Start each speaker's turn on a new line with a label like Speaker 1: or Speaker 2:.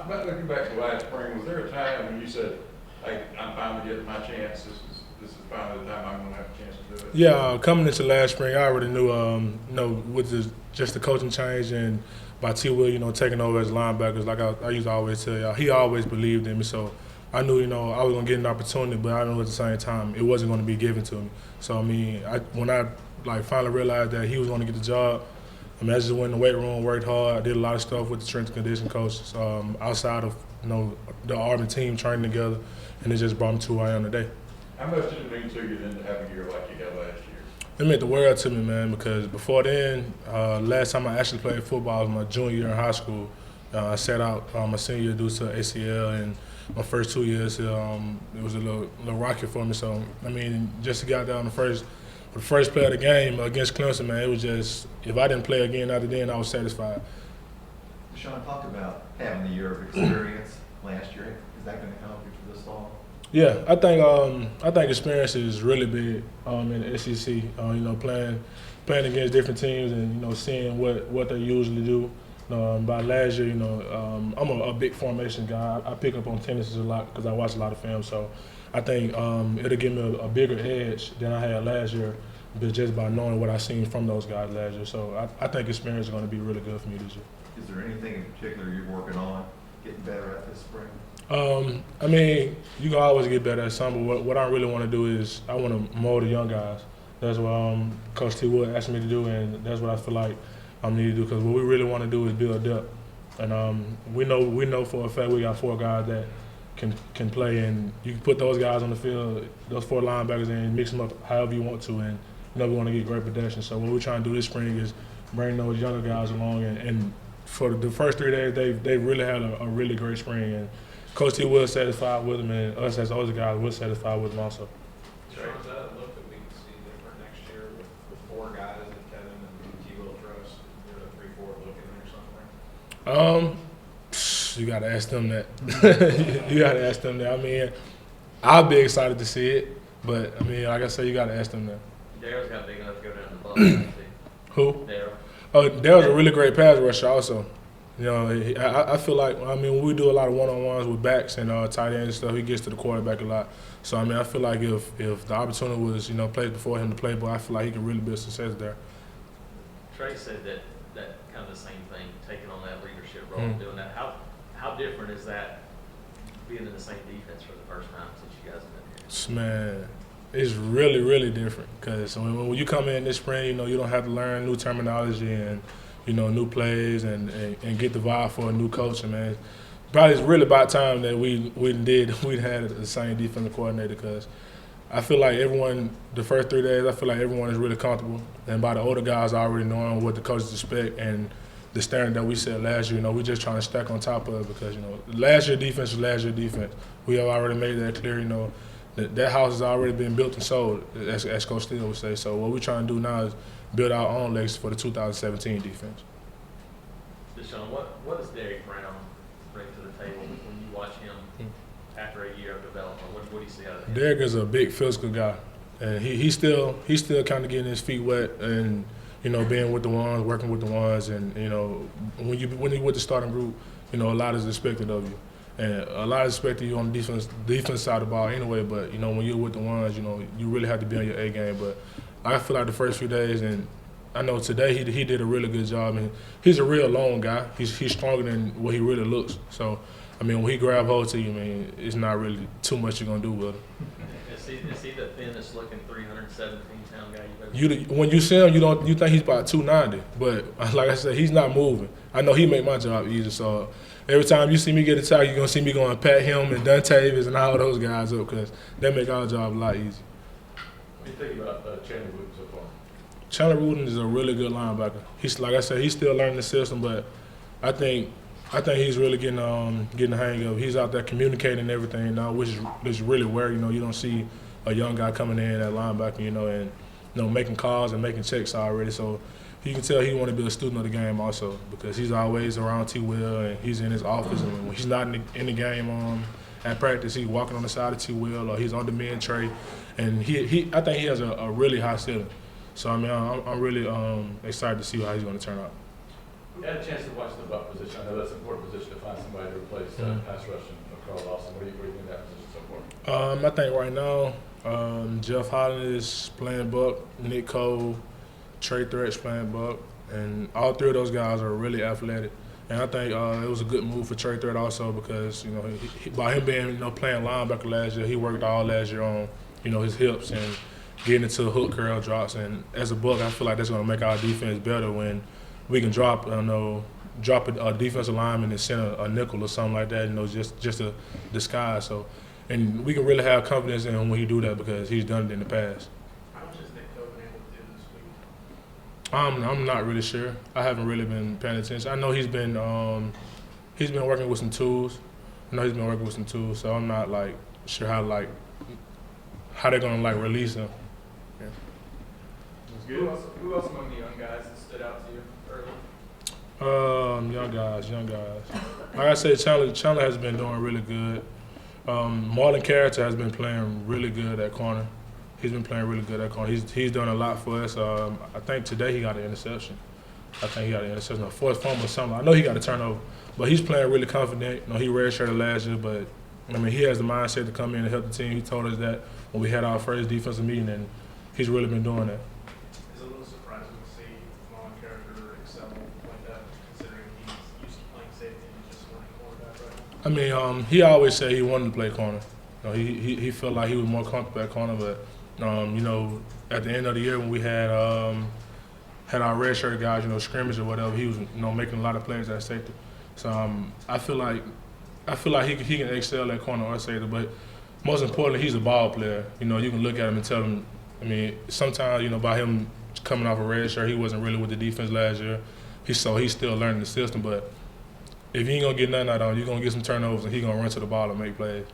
Speaker 1: About looking back to last spring, was there a time when you said, hey, I'm finally getting my chance, this is finally the time I'm gonna have a chance to do it?
Speaker 2: Yeah, coming into last spring, I already knew, with just the coaching change and by T. Will, taking over as linebackers, like I used to always tell y'all, he always believed in me. So I knew, I was gonna get an opportunity, but I knew at the same time it wasn't gonna be given to me. So when I finally realized that he was gonna get the job, I just went in the weight room, worked hard. I did a lot of stuff with the strength and conditioning coach outside of the Auburn team training together, and it just brought me to who I am today.
Speaker 1: How much did it mean to you then to have a year like you had last year?
Speaker 2: It meant the world to me, man, because before then, last time I actually played football was my junior year in high school. I sat out my senior year due to ACL, and my first 2 years, it was a little rocky for me. So, just to get out there on the first play of the game against Clemson, man, it was just, if I didn't play again after then, I was satisfied.
Speaker 3: Deshaun, talked about having the year of experience last year. Is that going to help you for this fall?
Speaker 2: Yeah, I think experience is really big in the SEC. Playing against different teams and seeing what they usually do. By last year, I'm a big formation guy. I pick up on tendencies a lot because I watch a lot of film. So I think it'll give me a bigger edge than I had last year, but just by knowing what I seen from those guys last year. So I think experience is going to be really good for me this year.
Speaker 3: Is there anything in particular you're working on, getting better at this spring?
Speaker 2: You can always get better at something, but what I really want to do is I want to mold the young guys. That's what Coach T. Wood asked me to do, and that's what I feel like I need to do, because what we really want to do is build depth. And we know for a fact we got 4 guys that can play, and you can put those guys on the field, those 4 linebackers, and mix them up however you want to, and we want to get great production. So what we're trying to do this spring is bring those younger guys along, and for the first 3 days, they've really had a really great spring, and Coach T was satisfied with them, and us as other guys were satisfied with them also.
Speaker 4: Sure. Is that a look that we can see different next year with 4 guys that Kevin and T will trust? There's a 3-4 look in there somewhere?
Speaker 2: You got to ask them that. You got to ask them that. I'll be excited to see it, but like I said, you got to ask them that.
Speaker 5: Daryl's got big enough to go down the ball.
Speaker 2: Who?
Speaker 5: Daryl.
Speaker 2: Oh, Daryl's a really great pass rusher also. I feel like, when we do a lot of one-on-ones with backs and tight ends and stuff, he gets to the quarterback a lot. So, I feel like if the opportunity was, placed before him to play, but I feel like he could really be a success there.
Speaker 5: Trey said that kind of the same thing, taking on that leadership role, doing that. How different is that being in the same defense for the first time since you guys have been here?
Speaker 2: Man, it's really, really different, because when you come in this spring, you don't have to learn new terminology and new plays and get the vibe for a new coach. And man, probably it's really about time that we had the same defensive coordinator, because I feel like everyone, the first 3 days, I feel like everyone is really comfortable. And by the older guys already knowing what the coaches expect and the standard that we set last year, we're just trying to stack on top of it, because, last year defense was last year defense. We have already made that clear, that house has already been built and sold, as Coach Steele would say. So what we're trying to do now is build our own legs for the 2017 defense.
Speaker 5: Deshaun, what does Derek Brown bring to the table when you watch him after a year of development? What do you see out of him?
Speaker 2: Derek is a big physical guy, and he's still kind of getting his feet wet, and being with the ones, working with the ones, and when you're with the starting group, a lot is expected of you, and a lot is expected of you on the defense side of the ball anyway. But when you're with the ones, you really have to be on your A game. But I feel like the first few days, and I know today he did a really good job, and he's a real long guy. He's stronger than what he really looks. So, when he grab hold to you, it's not really too much you're going to do with him.
Speaker 5: Is he the thinnest looking 317-pound guy you've ever seen?
Speaker 2: When you see him, you think he's about 290, but like I said, he's not moving. I know he make my job easier, so every time you see me get a tackle, you're going to see me going to pat him and Duntavis and all those guys up, because they make our job a lot easier.
Speaker 1: What do you think about Chandler Wooten so far?
Speaker 2: Chandler Wooten is a really good linebacker. He's, like I said, he's still learning the system, but I think he's really getting the hang of it. He's out there communicating everything now, which is really rare. You don't see a young guy coming in at linebacker, and making calls and making checks already. So you can tell he want to be a student of the game also, because he's always around T. Will, and he's in his office, and when he's not in the game at practice, he's walking on the side of T. Will, or he's on the men tray, and I think he has a really high ceiling. So I'm really excited to see how he's going to turn out.
Speaker 6: You had a chance to watch the buck position. I know that's an important position to find somebody to replace pass rush and Carl Lawson. What do you think of that position so far?
Speaker 2: I think right now, Jeff Holland is playing buck, Nick Cole, Trey Threats playing buck, and all three of those guys are really athletic. And I think it was a good move for Trey Threat also because, you know, by him being, you know, playing linebacker last year, he worked all last year on, you know, his hips and getting into hook curl drops. And as a buck, I feel like that's going to make our defense better when we can drop a defensive lineman and send a nickel or something like that, you know, just to disguise. So, and we can really have confidence in him when he do that because he's done it in the past.
Speaker 4: How much has Nick Cole been able to do this week?
Speaker 2: I'm not really sure. I haven't really been paying attention. I know he's been working with some tools. So I'm not like sure how they're gonna like release him. Yeah.
Speaker 4: Who else among the young guys that stood out to you early?
Speaker 2: Young guys. Like I said, Chandler has been doing really good. Marlon Carter has been playing really good at corner. He's been playing really good at corner. He's done a lot for us. I think today he got an interception. A fourth fumble or something. I know he got a turnover, but he's playing really confident. You know, he redshirted last year, but I mean, he has the mindset to come in and help the team. He told us that when we had our first defensive meeting, and he's really been doing that.
Speaker 4: It's a little surprising to see Marlon character excel like that, considering he's used to playing safety and just running quarterback right now.
Speaker 2: I mean, he always said he wanted to play corner. You know, he felt like he was more comfortable at corner, but you know, at the end of the year when we had our redshirt guys, you know, scrimmage or whatever, he was, you know, making a lot of plays at safety. So I feel like he can excel at corner or safety, but most importantly, he's a ball player. You know, you can look at him and tell him. I mean, sometimes, you know, by him coming off a red shirt, he wasn't really with the defense last year. He's still learning the system, but if he ain't gonna get nothing out of him, you're gonna get some turnovers and he's gonna run to the ball and make plays.